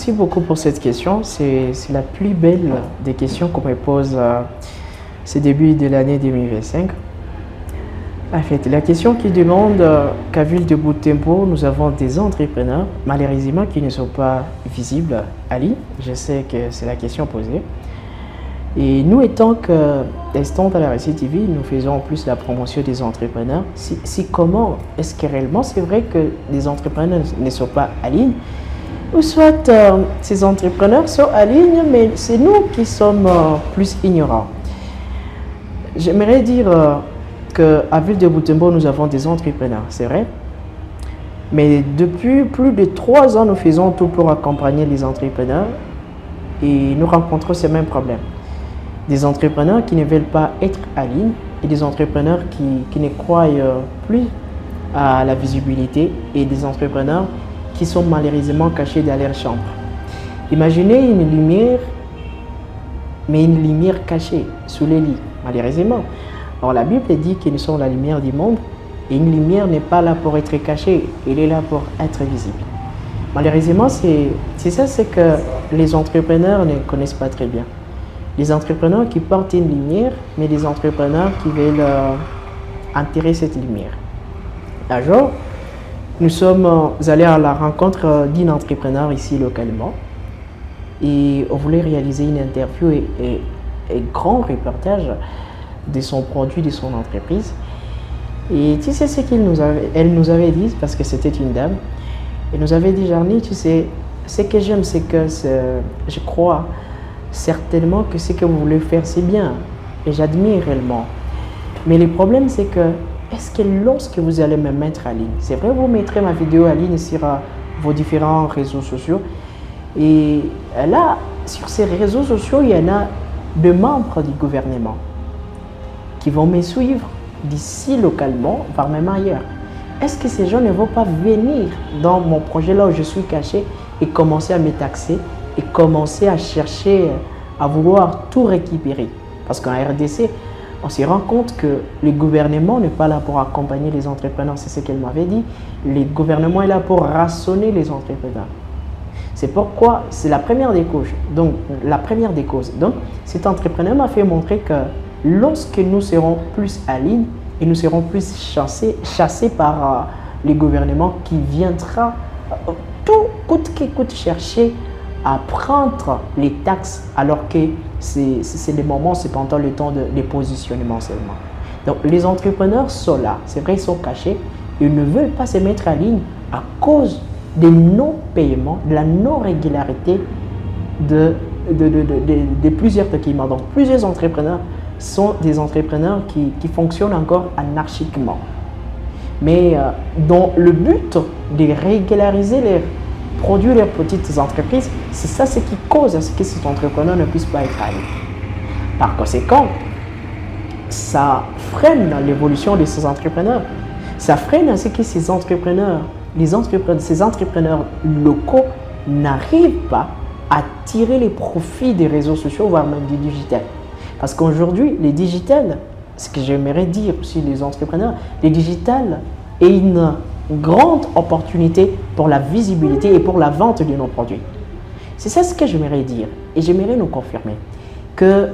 Merci beaucoup pour cette question. C'est la plus belle des questions qu'on me pose ce début de l'année 2025. En fait, la question qui demande qu'à Ville de Butembo, nous avons des entrepreneurs, malheureusement, qui ne sont pas visibles. Ali, je sais que c'est la question posée. Et nous, étant que Instant à la RC TV, nous faisons en plus la promotion des entrepreneurs. Si comment est-ce que réellement c'est vrai que les entrepreneurs ne sont pas en ligne, ou soit ces entrepreneurs sont en ligne, mais c'est nous qui sommes plus ignorants. J'aimerais dire qu'à Ville de Butembo, nous avons des entrepreneurs, c'est vrai. Mais depuis plus de 3 ans, nous faisons tout pour accompagner les entrepreneurs et nous rencontrons ces mêmes problèmes. Des entrepreneurs qui ne veulent pas être en ligne et des entrepreneurs qui ne croient plus à la visibilité et des entrepreneurs qui sont malheureusement cachés dans leur chambre. Imaginez une lumière, mais une lumière cachée sous les lits, malheureusement. Alors la Bible dit que nous sommes la lumière du monde et une lumière n'est pas là pour être cachée, elle est là pour être visible. Malheureusement, c'est ça, c'est que les entrepreneurs ne connaissent pas très bien. Les entrepreneurs qui portent une lumière, mais des entrepreneurs qui veulent enterrer cette lumière. Un jour, nous sommes allés à la rencontre d'un entrepreneur ici localement et on voulait réaliser une interview et grand reportage de son produit, de son entreprise. Et tu sais ce elle nous avait dit, parce que c'était une dame, elle nous avait dit, Jarny, tu sais, ce que j'aime, c'est que je crois certainement que ce que vous voulez faire, c'est bien. Et j'admire réellement. Mais le problème, c'est que, est-ce que lorsque vous allez me mettre en ligne, c'est vrai, vous mettrez ma vidéo en ligne sur vos différents réseaux sociaux. Et là, sur ces réseaux sociaux, il y en a des membres du gouvernement qui vont me suivre d'ici localement, voire même ailleurs. Est-ce que ces gens ne vont pas venir dans mon projet là où je suis caché et commencer à me taxer et commencer à chercher, à vouloir tout récupérer? Parce qu'en RDC, on se rend compte que le gouvernement n'est pas là pour accompagner les entrepreneurs, c'est ce qu'elle m'avait dit. Le gouvernement est là pour raçonner les entrepreneurs. C'est pourquoi, c'est la première des causes. Donc, cet entrepreneur m'a fait montrer que lorsque nous serons plus en ligne et nous serons plus chassés par le gouvernement qui viendra tout coûte que coûte chercher à prendre les taxes alors que c'est le moment, c'est pendant le temps de positionnement seulement. Donc les entrepreneurs sont là, c'est vrai, ils sont cachés, ils ne veulent pas se mettre en ligne à cause des non-paiements, de la non-régularité de plusieurs documents. Donc plusieurs entrepreneurs sont des entrepreneurs qui fonctionnent encore anarchiquement. Mais dans le but de régulariser les produire leurs petites entreprises, c'est ça ce qui cause à ce que ces entrepreneurs ne puissent pas être en ligne. Par conséquent, ça freine l'évolution de ces entrepreneurs. Ça freine à ce que ces entrepreneurs locaux n'arrivent pas à tirer les profits des réseaux sociaux, voire même du digital. Parce qu'aujourd'hui, les digital, ce que j'aimerais dire aussi les entrepreneurs, les digital est une grande opportunité pour la visibilité et pour la vente de nos produits. C'est ça ce que j'aimerais dire et j'aimerais nous confirmer que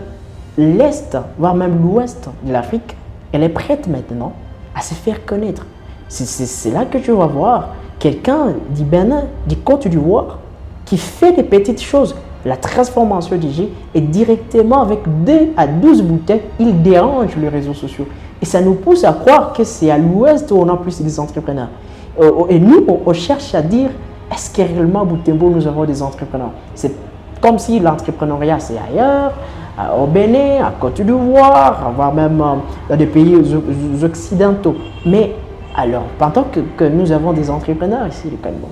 l'Est, voire même l'Ouest de l'Afrique, elle est prête maintenant à se faire connaître. C'est là que tu vas voir quelqu'un du Bénin, du Côte d'Ivoire, qui fait des petites choses. La transformation d'IG est directement avec 2 à 12 bouteilles, il dérange les réseaux sociaux. Et ça nous pousse à croire que c'est à l'ouest où on a plus des entrepreneurs. Et nous, on cherche à dire, est-ce que réellement à Butembo, nous avons des entrepreneurs? C'est comme si l'entrepreneuriat, c'est ailleurs, au Bénin, à Côte d'Ivoire, voire même dans des pays occidentaux. Mais alors, pendant que nous avons des entrepreneurs ici, localement,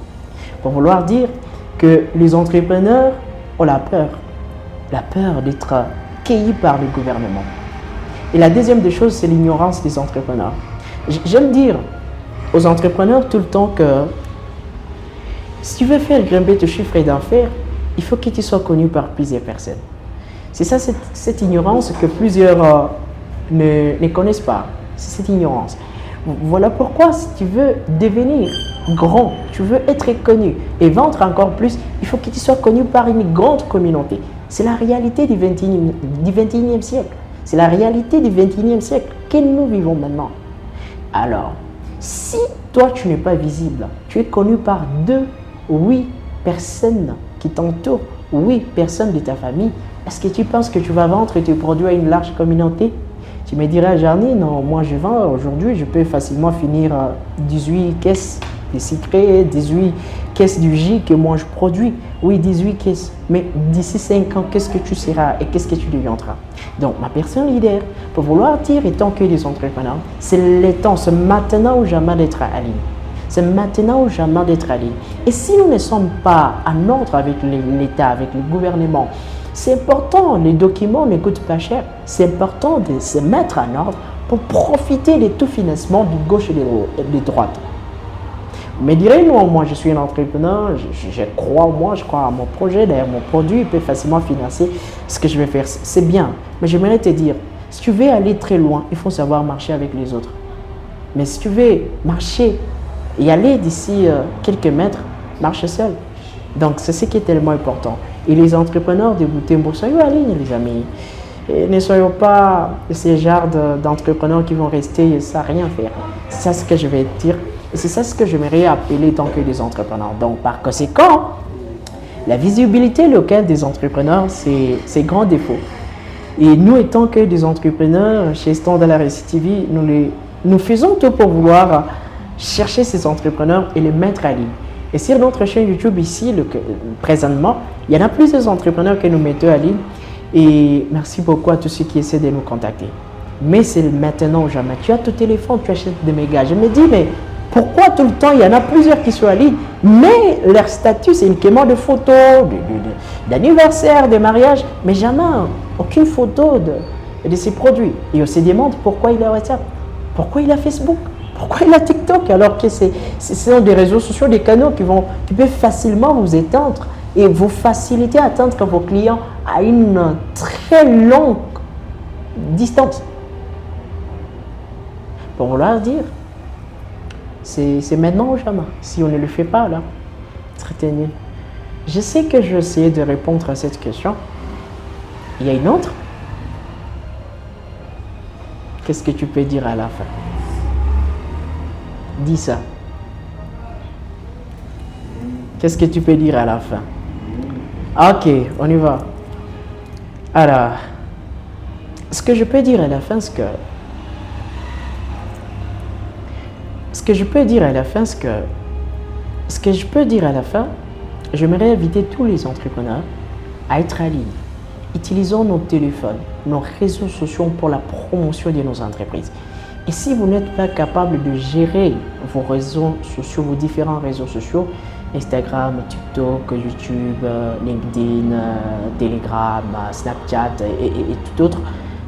pour vouloir dire que les entrepreneurs ont la peur d'être cueillis par le gouvernement. Et la deuxième des choses, c'est l'ignorance des entrepreneurs. J'aime dire aux entrepreneurs tout le temps que si tu veux faire grimper ton chiffre d'affaires, il faut que tu sois connu par plusieurs personnes. C'est ça, cette ignorance que plusieurs ne connaissent pas. C'est cette ignorance. Voilà pourquoi, si tu veux devenir grand, tu veux être connu et vendre encore plus, il faut que tu sois connu par une grande communauté. C'est la réalité du 21e siècle. C'est la réalité du 21e siècle que nous vivons maintenant. Alors, si toi tu n'es pas visible, tu es connu par 2, 8 personnes qui t'entourent, 8 personnes de ta famille, est-ce que tu penses que tu vas vendre tes produits à une large communauté? Tu me diras, Jarny, non, moi je vends aujourd'hui, je peux facilement finir 18 caisses de secrets, 18 caisses du J que moi je produis. Oui, 18 caisses. Mais d'ici 5 ans, qu'est-ce que tu seras et qu'est-ce que tu deviendras? Donc, ma personne leader, pour vouloir dire, étant que des entrepreneurs, c'est le temps, c'est maintenant ou jamais d'être à ligne. C'est maintenant ou jamais d'être à ligne. Et si nous ne sommes pas en ordre avec l'État, avec le gouvernement, c'est important, les documents ne coûtent pas cher. C'est important de se mettre en ordre pour profiter de tout financement de gauche et de droite. Mais direz non, moi je suis un entrepreneur, je crois en moi, je crois à mon projet, d'ailleurs mon produit peut facilement financer ce que je vais faire. C'est bien, mais j'aimerais te dire, si tu veux aller très loin, il faut savoir marcher avec les autres. Mais si tu veux marcher et aller d'ici quelques mètres, marche seul. Donc c'est ce qui est tellement important. Et les entrepreneurs de Butembo, soyez en ligne les amis. Et ne soyons pas ces genres d'entrepreneurs qui vont rester sans rien faire. C'est ça ce que je vais dire. Et c'est ça ce que j'aimerais appeler tant que des entrepreneurs. Donc par conséquent, la visibilité locale des entrepreneurs, c'est grand défaut. Et nous, étant que des entrepreneurs, chez Standard TV, nous faisons tout pour vouloir chercher ces entrepreneurs et les mettre à ligne. Et sur notre chaîne YouTube ici, présentement, il y en a plusieurs entrepreneurs que nous mettons à ligne. Et merci beaucoup à tous ceux qui essaient de nous contacter. Mais c'est maintenant ou jamais. Tu as ton téléphone, tu achètes des mégas. Je me dis, mais pourquoi tout le temps, il y en a plusieurs qui sont en ligne, mais leur statut, c'est uniquement de photos, d'anniversaire, de mariage, mais jamais aucune photo de ces produits. Et on se demande pourquoi il a WhatsApp, pourquoi il a Facebook, pourquoi il a TikTok, alors que ce sont des réseaux sociaux, des canaux qui peuvent facilement vous éteindre et vous faciliter à atteindre vos clients à une très longue distance. Pour vouloir dire, c'est maintenant ou jamais. Si on ne le fait pas, là, c'est nul. Je sais que je vais essayer de répondre à cette question. Il y a une autre. Qu'est-ce que tu peux dire à la fin? Dis ça. Qu'est-ce que tu peux dire à la fin? Ok, on y va. Alors, ce que je peux dire à la fin, c'est que j'aimerais inviter tous les entrepreneurs à être en ligne. Utilisons nos téléphones, nos réseaux sociaux pour la promotion de nos entreprises. Et si vous n'êtes pas capable de gérer vos réseaux sociaux, vos différents réseaux sociaux, Instagram, TikTok, YouTube, LinkedIn, Telegram, Snapchat et tout autre,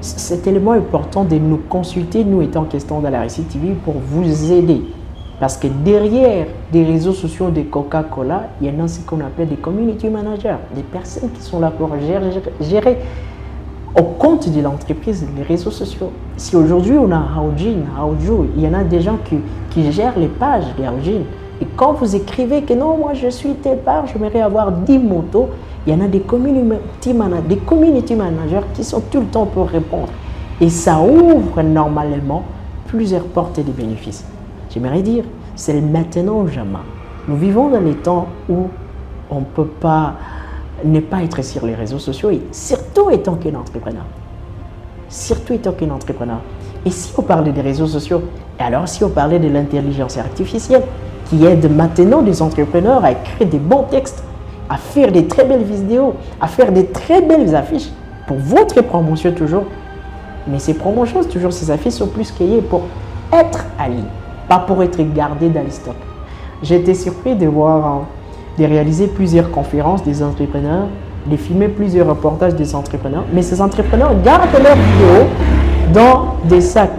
c'est tellement important de nous consulter, nous étant question dans la Récit TV, pour vous aider. Parce que derrière des réseaux sociaux de Coca-Cola, il y en a ce qu'on appelle des community managers, des personnes qui sont là pour gérer au compte de l'entreprise les réseaux sociaux. Si aujourd'hui on a Haojin, il y en a des gens qui gèrent les pages de Haojin. Et quand vous écrivez que non, moi je suis telle part, j'aimerais avoir 10 motos, il y en a des community managers qui sont tout le temps pour répondre. Et ça ouvre normalement plusieurs portes de bénéfices. J'aimerais dire, c'est maintenant ou jamais. Nous vivons dans les temps où on ne peut pas ne pas être sur les réseaux sociaux, et surtout étant qu'un entrepreneur. Et si on parlait des réseaux sociaux, et alors si on parlait de l'intelligence artificielle, qui aide maintenant des entrepreneurs à écrire des bons textes, à faire des très belles vidéos, à faire des très belles affiches pour votre promotion toujours. Mais ces promotions, toujours ces affiches sont plus créées pour être en ligne, pas pour être gardées dans les stocks. J'ai été surpris de voir, de réaliser plusieurs conférences des entrepreneurs, de filmer plusieurs reportages des entrepreneurs, mais ces entrepreneurs gardent leurs vidéos dans des sacs,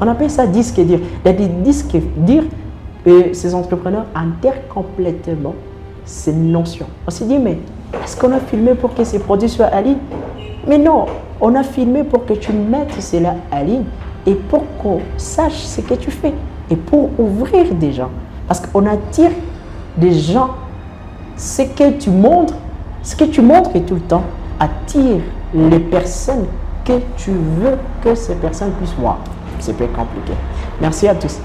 on appelle ça disque dire, des disques dire, et ces entrepreneurs enterrent complètement ces notions. On s'est dit, mais est-ce qu'on a filmé pour que ces produits soient en ligne? Mais non, on a filmé pour que tu mettes cela en ligne et pour qu'on sache ce que tu fais. et pour ouvrir des gens. Parce qu'on attire des gens. Ce que tu montres tout le temps attire les personnes que tu veux que ces personnes puissent voir. C'est peu compliqué. Merci à tous.